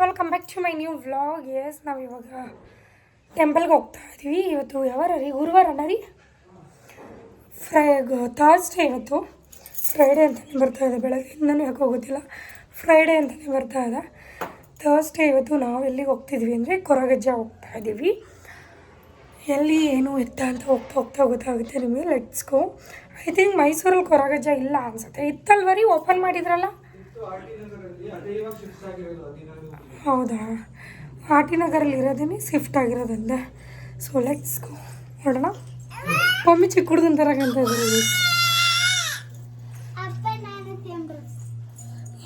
Welcome back to my new vlog. Yes ನಾವು ಇವಾಗ ಟೆಂಪಲ್ಗೆ ಹೋಗ್ತಾ ಇದ್ದೀವಿ. ಇವತ್ತು ಯಾವಾರ ರೀ? ಗುರುವಾರನ ರೀ? ಥರ್ಸ್ಡೇ ಇವತ್ತು. ಫ್ರೈಡೇ ಅಂತಲೇ ಬರ್ತಾಯಿದೆ. ಬೆಳಗ್ಗೆಯಿಂದನೂ ಯಾಕೆ ಹೋಗೋದಿಲ್ಲ, ಫ್ರೈಡೇ ಅಂತಲೇ ಬರ್ತಾಯಿದೆ. ಥರ್ಸ್ಡೇ ಇವತ್ತು ನಾವು ಎಲ್ಲಿಗೆ ಹೋಗ್ತಿದ್ವಿ ಅಂದರೆ ಕೊರಗಜ್ಜ ಹೋಗ್ತಾ ಇದ್ದೀವಿ. ಎಲ್ಲಿ ಏನು ಎತ್ತ ಅಂತ ಹೋಗ್ತಾ ಗೊತ್ತಾಗುತ್ತೆ ನಿಮಗೆ. Let's go. ಐ ಥಿಂಕ್ ಮೈಸೂರಲ್ಲಿ ಕೊರಗಜ್ಜ ಇಲ್ಲ ಅನಿಸುತ್ತೆ. ಇತ್ತಲ್ವರಿ ಓಪನ್ ಮಾಡಿದ್ರಲ್ಲ? ಹೌದಾ, ಆರ್ ಟಿ ನಗರಲ್ಲಿ ಇರೋದೇ ಶಿಫ್ಟ್ ಆಗಿರೋದಂದ. ಸೊ ಲೆಟ್ಸ್ ಗೋ, ನೋಡೋಣ. ಮಮ್ಮಿ ಚಿಕ್ಕ ಹುಡುಗನ ತರಕಂತ ಇದ್ದೀವಿ.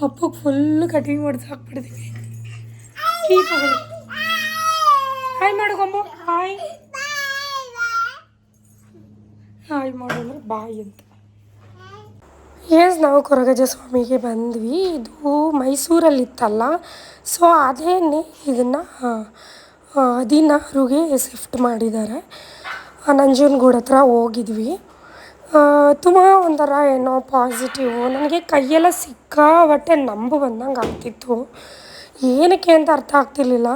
ಅಪ್ಪಗೆ ಫುಲ್ಲು ಕಟಿಂಗ್ ಹೊಡೆದು ಹಾಕ್ಬಿಡ್ತೀವಿ. ಕೀ ತಗೊಳ್ಳಿ. ಹಾಯ್ ಮಾಡೋಕಮ್ಮ. ಹಾಯ್ ಹಾಯ್ ಮಾಡೋಣ ಬಾಯ್ ಅಂತ. ಎಸ್, ನಾವು ಕೊರಗಜ್ಜ ಸ್ವಾಮಿಗೆ ಬಂದ್ವಿ. ಇದು ಮೈಸೂರಲ್ಲಿತ್ತಲ್ಲ, ಸೊ ಅದೇನೆ ಇದನ್ನು 16ಗೆ ಶಿಫ್ಟ್ ಮಾಡಿದ್ದಾರೆ. ನಂಜನಗೂಡು ಹತ್ರ ಹೋಗಿದ್ವಿ. ತುಂಬ ಒಂಥರ ಏನೋ ಪಾಸಿಟಿವ್. ನನಗೆ ಕೈಯೆಲ್ಲ ಸಿಕ್ಕಾಬಟ್ಟೆ ನಂಬು ಬಂದಂಗೆ ಆಗ್ತಿತ್ತು. ಏನಕ್ಕೆ ಅಂತ ಅರ್ಥ ಆಗ್ತಿರ್ಲಿಲ್ಲ.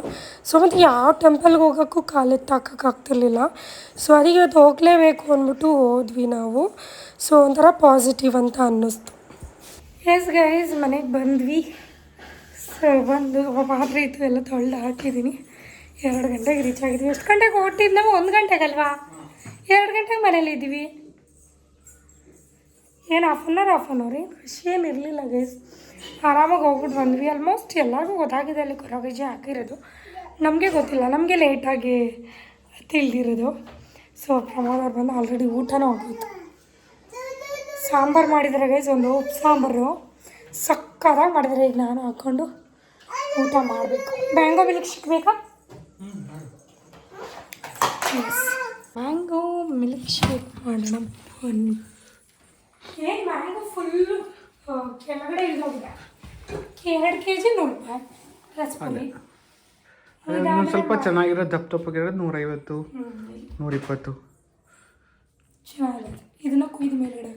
ಸೊ ಮತ್ತು ಯಾವ ಟೆಂಪಲ್ಗೆ ಹೋಗೋಕ್ಕೂ ಕಾಲೆತ್ತಾಕೋಕ್ಕಾಗ್ತಿರ್ಲಿಲ್ಲ. ಸೊ ಅದಕ್ಕೆ ಇವತ್ತು ಹೋಗಲೇಬೇಕು ಅಂದ್ಬಿಟ್ಟು ಹೋದ್ವಿ ನಾವು. ಸೊ ಒಂಥರ ಪಾಸಿಟಿವ್ ಅಂತ ಅನ್ನಿಸ್ತು. ಎಸ್ ಗೈಸ್, ಮನೆಗೆ ಬಂದ್ವಿ. ಸೊ ಬಂದು ಪಾತ್ರೆ ಇತ್ತು ಎಲ್ಲ ತೊಳೆದು ಹಾಕಿದ್ದೀನಿ. 2 ಗಂಟೆಗೆ ರೀಚ್ ಆಗಿದ್ವಿ. ಎಷ್ಟು ಗಂಟೆಗೆ ಹೊಟ್ಟಿದ್ದು ನಾವು? 1 ಗಂಟೆಗಲ್ವಾ? 2 ಗಂಟೆಗೆ ಮನೇಲಿ ಇದ್ದೀವಿ. ಏನು ಹಾಫ್ ಆನ್ ಅವರ್ ಏನು ರಶ್ ಏನು ಇರಲಿಲ್ಲ ಗೈಸ್. ಆರಾಮಾಗಿ ಹೋಗ್ಬಿಟ್ಟು ಬಂದ್ವಿ. ಆಲ್ಮೋಸ್ಟ್ ಎಲ್ಲರಿಗೂ ಗೊತ್ತಾಗಿದೆ ಅಲ್ಲಿ ಕೊರಗಜ್ಜ ಹಾಕಿರೋದು. ನಮಗೆ ಗೊತ್ತಿಲ್ಲ, ನಮಗೆ ಲೇಟಾಗಿ ತಿಳಿದಿರೋದು. ಸೊ ಪ್ರಮೋದ್ ಅವ್ರು ಬಂದು ಆಲ್ರೆಡಿ ಊಟನೂ ಆಗೋಯ್ತು. ಸಾಂಬಾರು ಮಾಡಿದರೆ ಗೈಸ್, ಒಂದು ಉಪ್ಪು ಸಾಂಬಾರು ಸಕ್ಕತ್ತಾಗಿ ಮಾಡಿದರೆ. ಈಗ ನಾನು ಹಾಕ್ಕೊಂಡು ಊಟ ಮಾಡಬೇಕು. ಮ್ಯಾಂಗೋ ಮಿಲ್ಕ್ ಶೇಕ್ ಬೇಕಾ? ಮ್ಯಾಂಗೋ ಮಿಲ್ಕ್ ಶೇಕ್ ಮಾಡೋಣ ಬನ್ನಿ. ಏನು ಮ್ಯಾಂಗೋ ಫುಲ್ಲು ಕೆಳಗಡೆ ಇಲ್ಲೋಗಿದೆ. 2 kg 100 ರೂಪಾಯಿ ರಸಪುರಿ. ಸ್ವಲ್ಪ ಚೆನ್ನಾಗಿರೋ ದಪ್ಪಗಿರೋದು 150, 120 ಚೆನ್ನಾಗಿದೆ. ಇದನ್ನು ಕುಯ್ದ ಮೇಲ್ಗಡೆ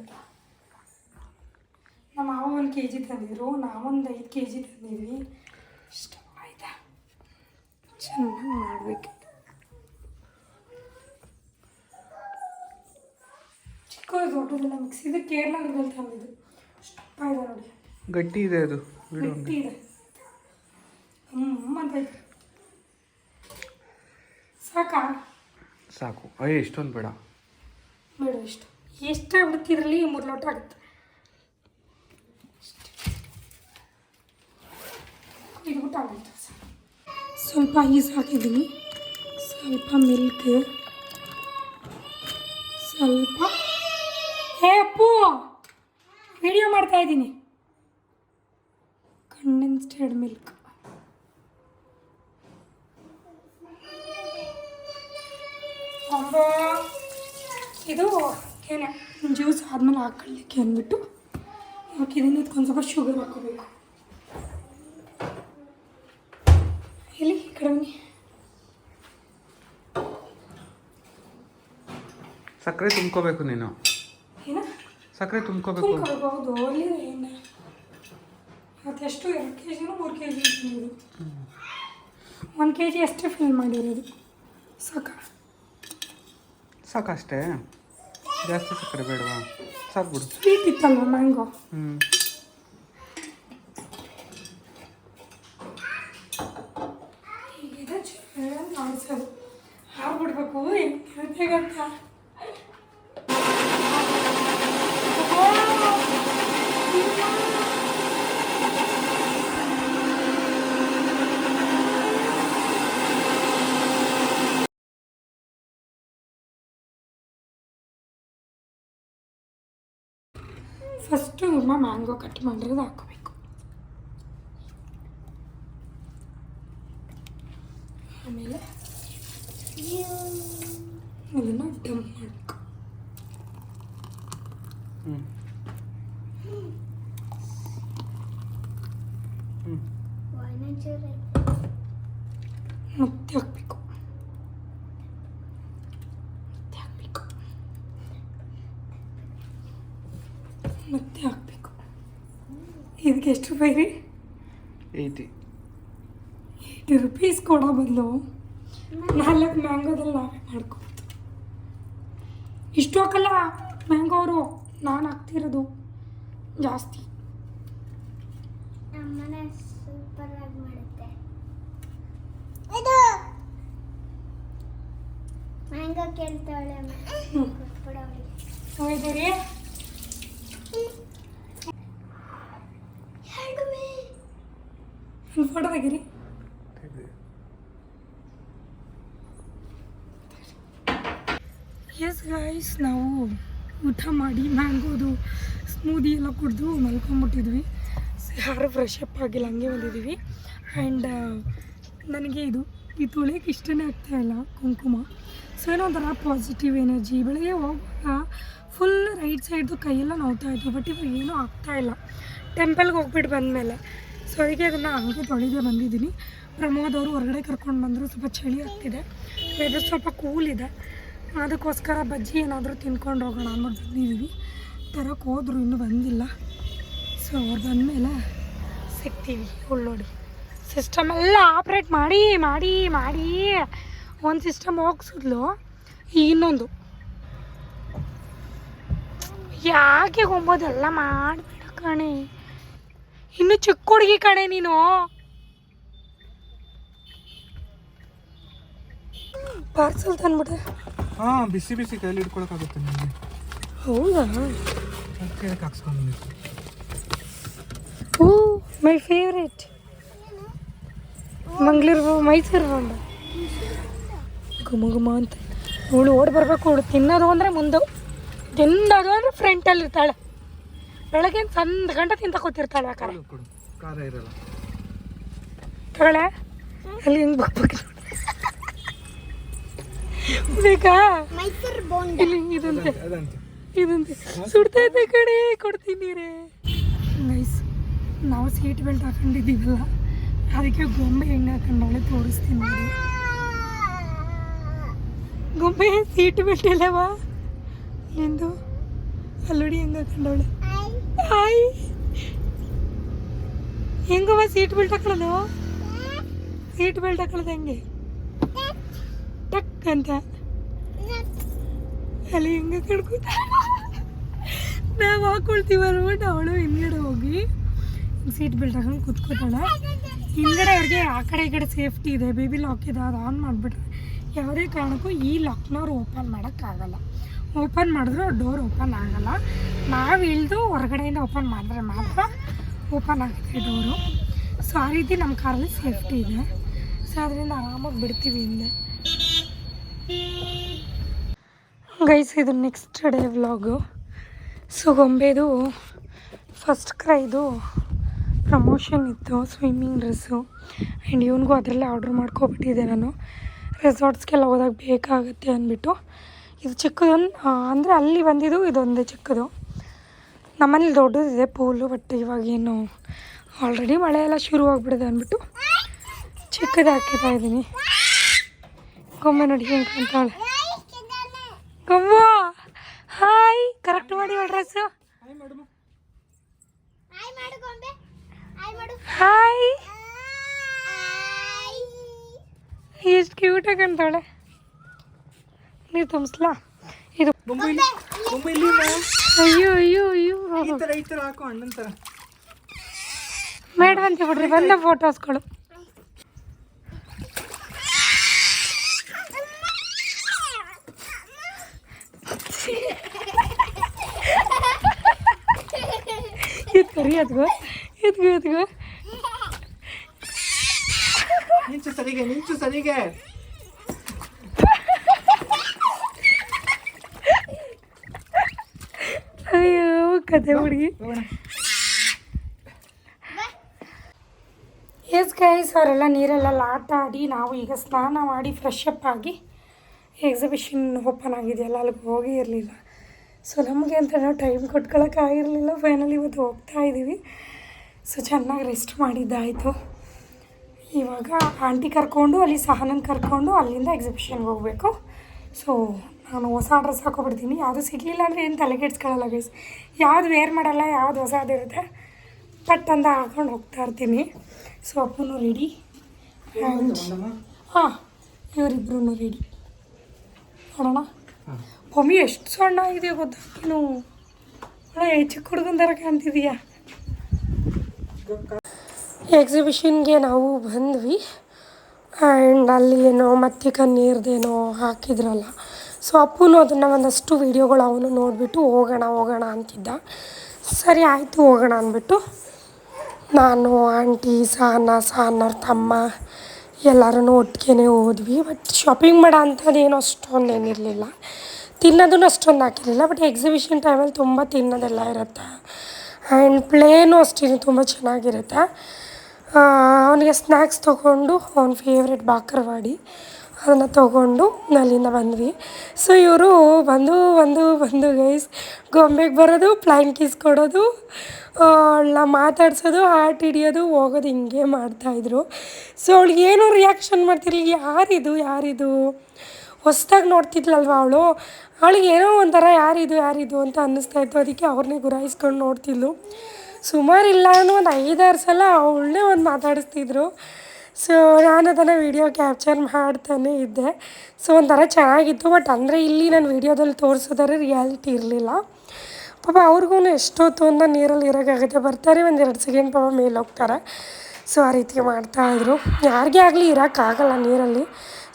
ನಮ್ಮ ಮಾವ 1 kg ತಂದಿದ್ರು, ನಾವೊಂದು 5 kg ತಂದಿದ್ವಿ. ಇಷ್ಟ ಆಯ್ತಾ? ಚೆನ್ನಾಗಿ ಮಾಡಬೇಕು. ಚಿಕ್ಕ ದೊಡ್ಡದೆಲ್ಲ ಮಿಕ್ಸ್. ಇದು ಕೇರಳದಲ್ಲಿ ತಂದಿದ್ದು. ಇಷ್ಟ ಇದೆ ನೋಡಿ, ಗಟ್ಟಿ ಇದೆ. ಅದು ಗಟ್ಟಿ ಇದೆ. ಅಂತೈತೆ. ಸಾಕಾ? ಸಾಕು. ಇಷ್ಟೊಂದು ಬೇಡ. ಬೇಡ, ಎಷ್ಟಾಗ್ಬಿಡುತ್ತೆ ಇದರಲ್ಲಿ? 3 ಲೋಟ ಆಗುತ್ತೆ. ಇದ್ಬಿಟ್ಟು ಆಗುತ್ತೆ. ಸ್ವಲ್ಪ ಈಸ್ ಹಾಕಿದ್ದೀನಿ, ಸ್ವಲ್ಪ ಮಿಲ್ಕ್, ಸ್ವಲ್ಪ ಅಪ್ಪು ವಿಡಿಯೋ ಮಾಡ್ತಾಯಿದ್ದೀನಿ. Condensed milk. ಇದು ಏನೇ ಜ್ಯೂಸ್ ಆದಮೇಲೆ ಹಾಕೊಳ್ಳಿಕ್ಕೆ ಅಂದ್ಬಿಟ್ಟು ಹಾಕಿದ್ದೀನಿ. ಇದಕ್ಕೊಂದು ಸ್ವಲ್ಪ ಶುಗರ್ ಹಾಕೋಬೇಕು. ಇಲ್ಲಿ ಈ ಕಡೆ ಬನ್ನಿ. ಸಕ್ಕರೆ ತುಂಬ್ಕೋಬೇಕು ನೀನು. ಏನ? ಸಕ್ಕರೆ ತುಂಬ್ಕೋಬೇಕು. ತುಂಬ್ಕೊಳ್ಬಹುದು. ಅಲ್ಲಿ ಏನು ಅದೆಷ್ಟು? 2 kg 3 kg ತಿನ್ನೋದು. 1 kg ಅಷ್ಟೇ ಫಿಲ್ ಮಾಡಿರೋದು. ಸಾಕಷ್ಟೇ, ಜಾಸ್ತಿ ಸಕ್ಕರೆ ಬೇಡವಾ? ಸಾಕು ಬಿಡು. ಸ್ವೀಟ್ ಇತ್ತಲ್ವ ಮ್ಯಾಂಗೋ. ಹೀಗಿದೆ ಚೆನ್ನಾಗಿ ಆಡಿಸೋದು. ಹಾಕ್ಬಿಡ್ಬೇಕು. ಹೆಂಗೆ ಗೊತ್ತಾ? ಫಸ್ಟು ಮ್ಯಾಂಗೋ ಕಟ್ ಮಾಡಿರೋದು ಹಾಕೋಬೇಕು. ಆಮೇಲೆ ಅದನ್ನು ಡಂಪ್ ಮಾಡಬೇಕು. ಮತ್ತೆ ಹಾಕಬೇಕು. ಮತ್ತೆ ಹಾಕಬೇಕು. ಇದಕ್ಕೆ ಎಷ್ಟು ರೂಪಾಯಿ ರೀ? 80. ₹80 ಕೊಡೋ ಬದಲು 4 ಮ್ಯಾಂಗೋದಲ್ಲಿ ನಾವೇ ಮಾಡ್ಕೊಬೋದು. ಇಷ್ಟು ಹಾಕಲ್ಲ ಮ್ಯಾಂಗೋ ಅವರು, ನಾನು ಹಾಕ್ತಿರೋದು ಜಾಸ್ತಿ. ಅಮ್ಮನೇ ಸೂಪರ್ ಆಗಿ ಮಾಡುತ್ತೆ. ಮ್ಯಾಂಗೋ ಕೇಳ್ತಾಳೆ ಹೋಗಿದ್ದೀರಿ ಒಂದು ಫೋಟೋ ತೆಗೀರಿ. ಎಸ್ ಗೈಸ್, ನಾವು ಊಟ ಮಾಡಿ ಮ್ಯಾಂಗೋದು ಸ್ಮೂದಿ ಎಲ್ಲ ಕುಡಿದು ಮಲ್ಕೊಂಬಿಟ್ಟಿದ್ವಿ. ಯಾರು ಫ್ರೆಶ್ ಅಪ್ ಆಗಿಲ್ಲ, ಹಂಗೆ ಬಂದಿದ್ದೀವಿ. ಆ್ಯಂಡ್ ನನಗೆ ಈ ತುಳಿಯೋಕ್ಕೆ ಇಷ್ಟನೇ ಆಗ್ತಾಯಿಲ್ಲ ಕುಂಕುಮ. ಸೊ ಏನೋ ಒಂಥರ ಪಾಸಿಟಿವ್ ಎನರ್ಜಿ. ಬೆಳಗ್ಗೆ ಹೋಗುವಾಗ ಫುಲ್ ರೈಟ್ ಸೈಡ್ದು ಕೈಯೆಲ್ಲ ನೋವ್ತಾಯಿತ್ತು, ಬಟ್ ಇವಾಗ ಏನೂ ಆಗ್ತಾಯಿಲ್ಲ ಟೆಂಪಲ್ಗೆ ಹೋಗ್ಬಿಟ್ಟು ಬಂದಮೇಲೆ. ಸೊ ಅದಕ್ಕೆ ಅದನ್ನು ಹಂಗೆ ತೊಳೆದೇ ಬಂದಿದ್ದೀನಿ. ಪ್ರಮೋದ್ ಅವರು ಹೊರಗಡೆ ಕರ್ಕೊಂಡು ಬಂದರು, ಸ್ವಲ್ಪ ಚಳಿ ಆಗ್ತಿದೆ, ವೆದರ್ ಸ್ವಲ್ಪ ಕೂಲ್ ಇದೆ, ಅದಕ್ಕೋಸ್ಕರ ಬಜ್ಜಿ ಏನಾದರೂ ತಿನ್ಕೊಂಡು ಹೋಗೋಣ ಅಂದ್ಬಿಟ್ಟು ಬಂದಿದ್ದೀವಿ. ತರೋಕ್ಕೆ ಹೋದ್ರು ಇನ್ನೂ ಬಂದಿಲ್ಲ. ಸೊ ಅವ್ರು ಬಂದಮೇಲೆ ಸಿಗ್ತೀವಿ. ನೋಡಿ ಸಿಸ್ಟಮ್ ಎಲ್ಲ ಆಪ್ರೇಟ್ ಮಾಡಿ ಮಾಡಿ ಮಾಡಿ ಒಂದು ಸಿಸ್ಟಮ್ ಹೋಗಿಸಿದ್ಲು, ಇನ್ನೊಂದು ಯಾಕೆ ಹೋಗ್ಬೋದೆಲ್ಲ ಮಾಡಿಬಿಡ ಕಣೆ. ಇನ್ನು ಚಿಕ್ಕ ಹುಡುಗಿ ಕಣೆ ನೀನು. ಪಾರ್ಸಲ್ ತಂದ್ಬಿಟ್ಟೆ. ಹಾಂ, ಬಿಸಿ ಬಿಸಿ ಕೈಯಲ್ಲಿ ಇಟ್ಕೊಳಕ್ಕಾಗುತ್ತೆ ನಿಮಗೆ. ಹೌದಾ? ಕೇಳಕ್ಕೆ ಹಾಕ್ಸ್ಕೊಂಡು ಓ ಮೈ ಫೇವ್ರೇಟ್ ಮಂಗಳೂರು ಮೈಸೂರು ಬೋಂಡ ಘುಮ ಘುಮ ಅಂತ. ಅವಳು ಓಡಿ ಬರಬೇಕು. ಅವಳು ತಿನ್ನೋದು ಅಂದರೆ ಮುಂದೆ, ತಿನ್ನೋದು ಅಂದರೆ ಫ್ರಂಟಲ್ಲಿ ಇರ್ತಾಳೆ. ಬೆಳಗ್ಗೆ ಸಂದ ಗಂಟೆ ತಿಂತ ಕೂತಿರ್ತಾಳೆ. ಯಾಕಂದ್ರೆ ಖಾರ ಇರಲ್ಲ. ತಗೊಳ್ಳೆ ಅಲ್ಲಿ ಹಿಂಗೆ ಬರ್ಬೇಕು ಬೇಕಾ? ಮೈಸೂರು ಬೋಂಡ ಇಲ್ಲಿ ಇದಂತೆ ಇದಂತೆ ಸುಡ್ತೈತೆ ಕಡೆ, ಕೊಡ್ತೀನಿ ರೇ. ನೈಸ್. ನಾವು ಸೀಟ್ ಬೆಲ್ಟ್ ಹಾಕೊಂಡಿದ್ದೀವಲ್ಲ, ಅದಕ್ಕೆ ಗೊಂಬೆ ಹೆಂಗೆ ಹಾಕೊಂಡವಳೆ ತೋರಿಸ್ತೀನಿ ನೋಡಿ. ಗೊಂಬೆ ಸೀಟ್ ಬೆಲ್ಟ್ ಇಲ್ಲವಾ ನಿಂದು? ಅಲ್ಲೋಡಿ ಹೆಂಗೆ ಹಾಕೊಂಡವಳೆ. ಹಾಯ್, ಹೆಂಗವ ಸೀಟ್ ಬೆಲ್ಟ್ ಹಾಕೊಳ್ಳೋದು? ಸೀಟ್ ಬೆಲ್ಟ್ ಹಾಕೊಳ್ಳೋದು ಹೆಂಗೆ? ಟಕ್ ಅಂತ ಅಲ್ಲಿ ಹೆಂಗೆ ಕಡ್ಕೋತ ನಾವು ಹಾಕೊಳ್ತೀವಿ ಅನ್ಬಿಟ್ಟು ಅವಳು ಹಿಂದ್ಗಡೆ ಹೋಗಿ ಸೀಟ್ ಬೆಲ್ಟ್ ಹಾಕೊಂಡು ಕುತ್ಕೋತಾಳೆ. ಹಿಂದ್ಗಡೆ ಅವ್ರಿಗೆ ಆ ಕಡೆ ಈ ಕಡೆ ಸೇಫ್ಟಿ ಇದೆ, ಬೇಬಿ ಲಾಕ್ ಇದೆ, ಅದು ಆನ್ ಮಾಡಿಬಿಟ್ರೆ ಯಾವುದೇ ಕಾರಣಕ್ಕೂ ಈ ಲಾಕ್ನ ಅವ್ರು ಓಪನ್ ಮಾಡೋಕ್ಕಾಗಲ್ಲ. ಓಪನ್ ಮಾಡಿದ್ರು ಡೋರ್ ಓಪನ್ ಆಗಲ್ಲ. ನಾವು ಇಳಿದು ಹೊರಗಡೆಯಿಂದ ಓಪನ್ ಮಾಡಿದ್ರೆ ಮಾತ್ರ ಓಪನ್ ಆಗುತ್ತೆ ಡೋರು. ಸೊ ಆ ರೀತಿ ನಮ್ಮ ಕಾರಲ್ಲಿ ಸೇಫ್ಟಿ ಇದೆ. ಸೊ ಅದರಿಂದ ಆರಾಮಾಗಿ ಬಿಡ್ತೀವಿ ಹಿಂದೆ. ಗೈಸ್, ಇದು ನೆಕ್ಸ್ಟ್ ಡೇ ವ್ಲಾಗು. ಸೊ ಗೊಂಬೆದು ಫಸ್ಟ್ ಕ್ರೈದು ಪ್ರಮೋಷನ್ ಇತ್ತು, ಸ್ವಿಮ್ಮಿಂಗ್ ಡ್ರೆಸ್ಸು. ಆ್ಯಂಡ್ ಇವನಿಗೂ ಅದರಲ್ಲೇ ಆರ್ಡ್ರ್ ಮಾಡ್ಕೊಬಿಟ್ಟಿದ್ದೆ ನಾನು, ರೆಸಾರ್ಟ್ಸ್ಗೆಲ್ಲ ಹೋದಾಗ ಬೇಕಾಗುತ್ತೆ ಅಂದ್ಬಿಟ್ಟು. ಇದು ಚಿಕ್ಕದೊಂದು ಅಂದರೆ ಅಲ್ಲಿ ಬಂದಿದ್ದು ಇದೊಂದೇ ಚಿಕ್ಕದು. ನಮ್ಮನೇಲಿ ದೊಡ್ಡದಿದೆ ಪೂಲು, ಬಟ್ ಇವಾಗೇನು ಆಲ್ರೆಡಿ ಮಳೆ ಎಲ್ಲ ಶುರುವಾಗ್ಬಿಡಿದೆ ಅಂದ್ಬಿಟ್ಟು ಚಿಕ್ಕದು ಹಾಕಿತಾ ಇದ್ದೀನಿ. ಗೊಂಬೆ ನೋಡಿ ಹೆಂಗೆ ಕಾಣ್ತಾಳೆ. ಗೊಂಬ ಹಾಯ್, ಕರೆಕ್ಟ್ ಮಾಡಿ ಡ್ರೆಸ್ಸು. ಹಾಯ್, ಎಷ್ಟು ಕ್ಯೂಟಾಗಿ ಕಾಣ್ತಾಳೆ. ನೀರು ತುಂಬಿಸ್ಲಾ? ಇದು ಅಯ್ಯೋ ಅಯ್ಯೋ ಅಯ್ಯೋ ಹಾಕು ಅಣ್ಣನ ಥರ ಬೇಡವಂತೆ ಬಿಡ್ರಿ, ಬಂದ ಫೋಟೋಸ್ಗಳು. ಎತ್ಕೊರಿ, ಎತ್ಕೋ ಎತ್ಕೋ ಎತ್ಕೋ. ನಿಂಚು ಸರಿಗೆ, ನಿಂಚು ಸರಿಗೆ. ಅಯ್ಯೋ ಕತೆ ಹುಡುಗಿ. ಎಸ್ ಗೈಸ್, ಅವರೆಲ್ಲ ನೀರಲ್ಲೆಲ್ಲ ಆಟ ಆಡಿ ನಾವು ಈಗ ಸ್ನಾನ ಮಾಡಿ ಫ್ರೆಶ್ ಅಪ್ ಆಗಿ ಎಕ್ಸಿಬಿಷನ್ ಓಪನ್ ಆಗಿದೆಯಲ್ಲ ಅಲ್ಲಿಗೆ ಹೋಗಿ ಇರಲಿಲ್ಲ. ಸೊ ನಮಗೆ ಅಂತ ನಾವು ಟೈಮ್ ಕೊಟ್ಕೊಳ್ಳೋಕ್ಕಾಗಿರಲಿಲ್ಲ. ಫೈನಲಿ ಇವತ್ತು ಹೋಗ್ತಾ ಇದ್ದೀವಿ. ಸೊ ಚೆನ್ನಾಗಿ ರೆಸ್ಟ್ ಮಾಡಿದ್ದಾಯಿತು. ಇವಾಗ ಆಂಟಿ ಕರ್ಕೊಂಡು ಅಲ್ಲಿ ಸಹನನ್ ಕರ್ಕೊಂಡು ಅಲ್ಲಿಂದ ಎಕ್ಸಿಬಿಷನ್ಗೆ ಹೋಗಬೇಕು. ಸೊ ನಾನು ಹೊಸ ಡ್ರೆಸ್ ಹಾಕೊಬಿಡ್ತೀನಿ. ಯಾವುದು ಸಿಗಲಿಲ್ಲ ಅಂದರೆ ಏನು ತಲೆಗೆಡ್ಸ್ಕೊಳ್ಳಲ್ಲ ಗೈಸ್. ಯಾವುದು ವೇರ್ ಮಾಡಲ್ಲ, ಯಾವುದು ಹೊಸದಿರುತ್ತೆ ಪಟ್ ಅಂತ ಹಾಕೊಂಡು ಹೋಗ್ತಾ ಇರ್ತೀನಿ. ಸೊ ಅಪ್ಪನೂ ರೆಡಿ ಹಾಂ ಇವರಿಬ್ರು ರೆಡಿ ನೋಡೋಣ. ಮಮ್ಮಿ ಎಷ್ಟು ಸಣ್ಣ ಆಗಿದೆ ಗೊತ್ತಾ ನೀನು? ಚಿಕ್ಕ ಹುಡುಗನ ಥರ ಕಾಣ್ತಿದೀಯಾ. ಎಕ್ಸಿಬಿಷನ್ಗೆ ನಾವು ಬಂದ್ವಿ ಆ್ಯಂಡ್ ಅಲ್ಲಿ ಏನೋ ಮತ್ತಿಕ ನೀರ್ದೇನೋ ಹಾಕಿದ್ರಲ್ಲ. ಸೊ ಅಪ್ಪುನು ಅದನ್ನು ಒಂದಷ್ಟು ವೀಡಿಯೋಗಳು ಅವನು ನೋಡಿಬಿಟ್ಟು ಹೋಗೋಣ ಅಂತಿದ್ದ. ಸರಿ ಆಯಿತು ಹೋಗೋಣ ಅಂದ್ಬಿಟ್ಟು ನಾನು ಆಂಟಿ ಸಹನವ್ರ ತಮ್ಮ ಎಲ್ಲರೂ ಒಟ್ಟಿಗೆ ಹೋದ್ವಿ. ಬಟ್ ಶಾಪಿಂಗ್ ಮಾಡೋ ಅಂಥದ್ದು ಏನೋ ಅಷ್ಟೊಂದು ಏನಿರಲಿಲ್ಲ, ತಿನ್ನೋದನ್ನು ಅಷ್ಟೊಂದು ಹಾಕಿರಲಿಲ್ಲ. ಬಟ್ ಎಕ್ಸಿಬಿಷನ್ ಟೈಮಲ್ಲಿ ತುಂಬ ತಿನ್ನೋದೆಲ್ಲ ಇರುತ್ತೆ ಆ್ಯಂಡ್ ಪ್ಲೇನು ಅಷ್ಟೇ ತುಂಬ ಚೆನ್ನಾಗಿರುತ್ತೆ. ಅವನಿಗೆ ಸ್ನ್ಯಾಕ್ಸ್ ತೊಗೊಂಡು ಅವನ ಫೇವ್ರೆಟ್ ಬಾಕರ್ವಾಡಿ ಅದನ್ನು ತೊಗೊಂಡು ಅಲ್ಲಿಂದ ಬಂದ್ವಿ. ಸೊ ಇವರು ಬಂದು ಗೈಸ್ ಗೊಂಬೆಗೆ ಬರೋದು, ಪ್ಲೈನ್ ಕಿಸ್ ಕೊಡೋದು, ಮಾತಾಡ್ಸೋದು, ಹಾರ್ಟ್ ಹಿಡಿಯೋದು, ಹೋಗೋದು ಹಿಂಗೆ ಮಾಡ್ತಾಯಿದ್ರು. ಸೊ ಅವಳಿಗೆ ಏನೋ ರಿಯಾಕ್ಷನ್ ಮಾಡ್ತಿರ್ಲಿಲ್ಲ. ಯಾರಿದು ಹೊಸ್ದಾಗಿ ನೋಡ್ತಿದ್ಲಲ್ವ ಅವಳಿಗೆ ಏನೋ ಒಂಥರ ಯಾರಿದು ಅಂತ ಅನ್ನಿಸ್ತಾಯಿತ್ತು. ಅದಕ್ಕೆ ಅವ್ರನ್ನೇ ಗುರಾಯಿಸ್ಕೊಂಡು ನೋಡ್ತಿದ್ಲು. ಸುಮಾರಿಲ್ಲ ಅನ್ನೋ ಒಂದು 5-6 ಸಲ ಅವಳನ್ನೇ ಮಾತಾಡಿಸ್ತಿದ್ರು. ಸೊ ನಾನು ಅದನ್ನು ವೀಡಿಯೋ ಕ್ಯಾಪ್ಚರ್ ಮಾಡ್ತಾನೇ ಇದ್ದೆ. ಸೊ ಒಂಥರ ಚೆನ್ನಾಗಿತ್ತು. ಬಟ್ ಅಂದರೆ ಇಲ್ಲಿ ನಾನು ವೀಡಿಯೋದಲ್ಲಿ ತೋರಿಸೋದಾದ್ರೆ ರಿಯಾಲಿಟಿ ಇರಲಿಲ್ಲ. ಪಾಪ ಅವ್ರಿಗೂ ಎಷ್ಟೊತ್ತು ಅಂತ ನೀರಲ್ಲಿ ಇರೋಕ್ಕಾಗುತ್ತೆ, ಬರ್ತಾರೆ 1-2 ಸೆಕೆಂಡ್ ಪಾಪ ಮೇಲೆ ಹೋಗ್ತಾರೆ. ಸೊ ಆ ರೀತಿ ಮಾಡ್ತಾಯಿದ್ರು. ಯಾರಿಗೇ ಆಗಲಿ ಇರೋಕ್ಕಾಗಲ್ಲ ನೀರಲ್ಲಿ.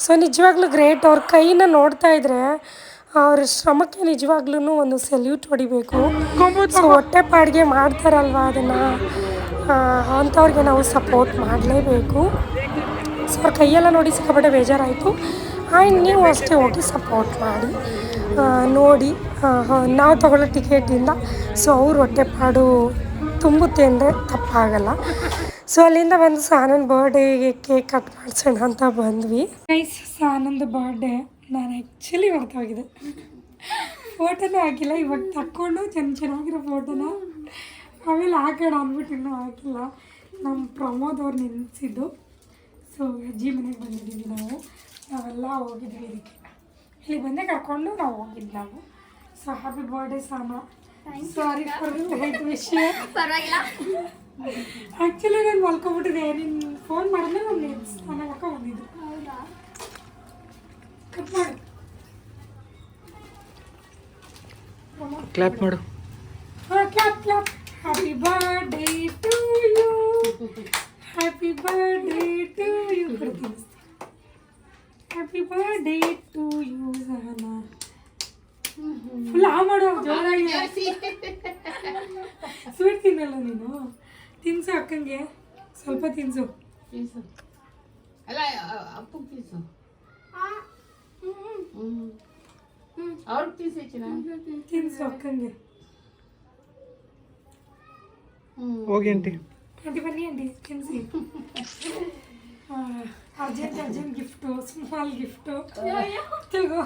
ಸೊ ನಿಜವಾಗ್ಲೂ ಗ್ರೇಟ್. ಅವ್ರ ಕೈನ ನೋಡ್ತಾಯಿದ್ರೆ ಅವ್ರ ಶ್ರಮಕ್ಕೆ ನಿಜವಾಗ್ಲೂ ಒಂದು ಸೆಲ್ಯೂಟ್ ಹೊಡಿಬೇಕು. ಸೊ ಹೊಟ್ಟೆಪಾಡಿಗೆ ಮಾಡ್ತಾರಲ್ವ ಅದನ್ನು, ಅಂಥವ್ರಿಗೆ ನಾವು ಸಪೋರ್ಟ್ ಮಾಡಲೇಬೇಕು. ಸೊ ಅವ್ರ ಕೈಯೆಲ್ಲ ನೋಡಿ ಸಿಕ್ಕಾಪಟ್ಟೆ ಬೇಜಾರಾಯಿತು. ಆ್ಯಂಡ್ ನೀವು ಅಷ್ಟೇ ಹೋಗಿ ಸಪೋರ್ಟ್ ಮಾಡಿ ನೋಡಿ. ನಾವು ತೊಗೊಳ್ಳೋ ಟಿಕೆಟಿಂದ ಸೊ ಅವ್ರ ಹೊಟ್ಟೆಪಾಡು ತುಂಬುತ್ತೆ ಅಂದರೆ ತಪ್ಪಾಗಲ್ಲ. ಸೊ ಅಲ್ಲಿಂದ ಬಂದು ಸಾನಂದ್ ಬರ್ಡೇಗೆ ಕೇಕ್ ಕಟ್ ಮಾಡಿಸೋಣ ಅಂತ ಬಂದ್ವಿ. ಗೈಸ್ ಸಾನಂದ್ ಬರ್ಡೇ ನಾನು ಆ್ಯಕ್ಚುಲಿ ಮರ್ತೋಗಿದೆ, ಫೋಟೋನೂ ಹಾಕಿಲ್ಲ. ಇವಾಗ ತಕ್ಕೊಂಡು ಚೆನ್ನಾಗಿರೋ ಫೋಟೋನ ಆಮೇಲೆ ಹಾಕೋಣ ಅಂದ್ಬಿಟ್ಟು ಇನ್ನೂ ಹಾಕಿಲ್ಲ. ನಮ್ಮ ಪ್ರಮೋದ್ ಅವ್ರು ನೆನೆಸಿದ್ದು. ಸೊ ಅಜ್ಜಿ ಮನೆಗೆ ಬಂದಿದ್ದೀವಿ ನಾವೆಲ್ಲ ಹೋಗಿದ್ವಿ. ಇಲ್ಲಿ ಬಂದೇ ಕರ್ಕೊಂಡು ನಾವು ಹೋಗಿದ್ದು ನಾವು. ಸೊ ಹ್ಯಾಪಿ ಬರ್ಡೇ ಸಾನ. ಸಾರಿ ಫಾರ್ ಲೈಟ್ ವಿಷಯ. ಪರವಾಗಿಲ್ಲ. ಆ್ಯಕ್ಚುಲಿ ನಾನು ಮಲ್ಕೊಬಿಟ್ಟಿದ್ದೆ. ನೀನು ಫೋನ್ ಮಾಡಿದ್ರೆ ನಾನು ಸ್ನಾನ ಮಾಡ್ಕೊಂಡು ಬಂದಿದ್ದು. ಹೌದಾ? ಕಟ್ ಮಾಡು, ಕ್ಲಾಪ್ ಮಾಡು. ಹಾಂ clap. Happy birthday to you, happy birthday to you. Happy birthday to you Sahana. Full ಮಾಡು ಜೋರಾಗಿ. ಸ್ವೀಟ್ ತಿನ್ನಲ್ಲ ನೀನು? ತಿನ್ಸು ಅಕ್ಕಂಗೆ, ಸ್ವಲ್ಪ ತಿನ್ಸು. ಅಲ್ಲ ಅಪ್ಪು ಪೀಸು ಅವ್ರ ಪೀಸ್ ತಿನ್ಸು ಅಕ್ಕಂಗೆ. ಹೋಗಿ ಆಂಟಿ. ಆಂಟಿ ಬನ್ನಿ ಆಂಟಿ ತಿನ್ಸಿ. ಅರ್ಜೆಂಟ್ ಗಿಫ್ಟು, ಸ್ಮಾಲ್ ಗಿಫ್ಟು ತಗೋ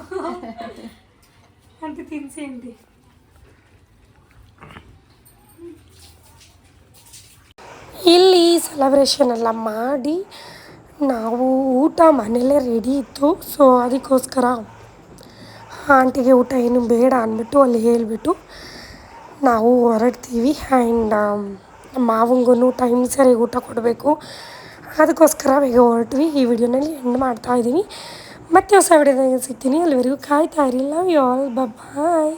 ಆಂಟಿ, ತಿನ್ಸಿ ಆಂಟಿ. ಇಲ್ಲಿ ಸೆಲೆಬ್ರೇಷನ್ ಎಲ್ಲ ಮಾಡಿ ನಾವು ಊಟ ಮನೆಯಲ್ಲೇ ರೆಡಿ ಇತ್ತು. ಸೊ ಅದಕ್ಕೋಸ್ಕರ ಆಂಟಿಗೆ ಊಟ ಏನು ಬೇಡ ಅಂದ್ಬಿಟ್ಟು ಅಲ್ಲಿ ಹೇಳಿಬಿಟ್ಟು ನಾವು ಹೊರಡ್ತೀವಿ. ಆ್ಯಂಡ್ ಮಾವಂಗೂ ಟೈಮ್ ಸರಿಯಾಗಿ ಊಟ ಕೊಡಬೇಕು, ಅದಕ್ಕೋಸ್ಕರ ಬೇಗ ಹೊರಟ್ವಿ. ಈ ವಿಡಿಯೋನಲ್ಲಿ ಎಂಡ್ ಮಾಡ್ತಾಯಿದ್ದೀನಿ. ಮತ್ತೆ ಹೊಸ ವಿಡಿಯೋದಾಗ ಸಿಗ್ತೀನಿ. ಅಲ್ಲಿವರೆಗೂ ಕಾಯ್ತಾ ಇರಿ. Love you all, bye.